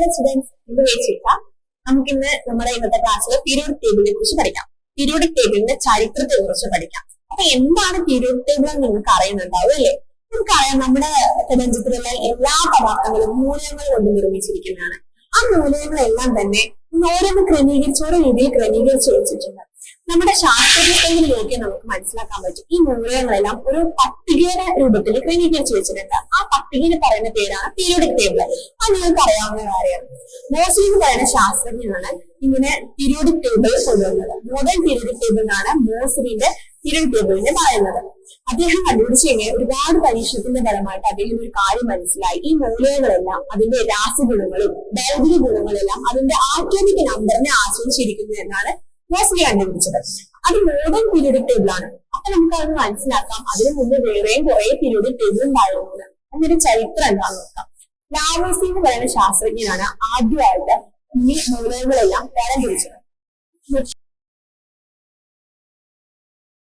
Hello students, ഇത് വെച്ചിട്ട നമുക്കിന്ന് നമ്മുടെ ഇന്നത്തെ ക്ലാസ്സിൽ പീരിയോഡിക് ടേബിളിനെ കുറിച്ച് പഠിക്കാം. പീരിയോഡിക് ടേബിളിന്റെ ചരിത്രത്തെ കുറിച്ച് പഠിക്കാം. അപ്പൊ എന്താണ് പീരിയോഡിക് ടേബിൾ എന്ന് നിങ്ങൾക്ക് അറിയുന്നുണ്ടാവും അല്ലേ? നമുക്കറിയാം, നമ്മുടെ പ്രപഞ്ചത്തിലുള്ള എല്ലാ പദാർത്ഥങ്ങളും മൂലകങ്ങൾ കൊണ്ട് നിർമ്മിച്ചിരിക്കുന്നതാണ്. ആ മൂലകങ്ങളെല്ലാം തന്നെ ഓരോന്ന് ഓരോ രീതിയിൽ ക്രമീകരിച്ച് വെച്ചിട്ടുണ്ട്. നമ്മുടെ ശാസ്ത്രജ്ഞയിൽ നോക്കി നമുക്ക് മനസ്സിലാക്കാൻ പറ്റും ഈ മൂലകങ്ങളെല്ലാം ഒരു പട്ടികയുടെ രൂപത്തിൽ ക്രമീകരിച്ച് വെച്ചിട്ടുണ്ട്. ആ പട്ടികയിൽ പറയുന്ന പേരാണ് പീരിയോഡിക് ടേബിൾ. അത് നിങ്ങൾക്ക് അറിയാവുന്ന കാര്യമാണ്. മോസ്ലി എന്ന് പറയുന്ന ശാസ്ത്രജ്ഞനാണ് ഇങ്ങനെ പീരിയോഡിക് ടേബിൾ കൊണ്ടുവന്നത്. മോഡേൺ പീരിയോഡിക് ടേബിൾ എന്നാണ് മോസ്ലിന്റെ പീരിയോഡിക് ടേബിളിനെ പറയുന്നത്. അദ്ദേഹം കണ്ടുപിടിച്ച് കഴിഞ്ഞാൽ ഒരുപാട് പരീക്ഷണത്തിന്റെ ഫലമായിട്ട് അദ്ദേഹം ഒരു കാര്യം മനസ്സിലായി. ഈ മൂലകങ്ങളെല്ലാം അതിന്റെ രാസഗുണങ്ങളും ഭൗതിക ഗുണങ്ങളെല്ലാം അതിന്റെ ആറ്റോമിക് നമ്പറിനെ ആശ്രയിച്ചിരിക്കുന്നു എന്നാണ് മോസ്ലി കണ്ടുപിടിച്ചത്. അത് മോഡേൺ പീരിയോഡിക് ടേബിൾ ആണ്. അപ്പൊ നമുക്ക് അത് മനസ്സിലാക്കാം. അതിനു മുമ്പ് വേറെയും കുറെ പീരിയോഡിക് ടേബിൾ ഉണ്ടായിരുന്നത്. അതിന്റെ ചരിത്രം എന്താണെന്ന് നോക്കാം. ലാവോസി എന്ന് പറയുന്ന ശാസ്ത്രജ്ഞനാണ് ആദ്യമായിട്ട് ഈ മൂലകങ്ങളെല്ലാം തരം തിരിച്ചത്.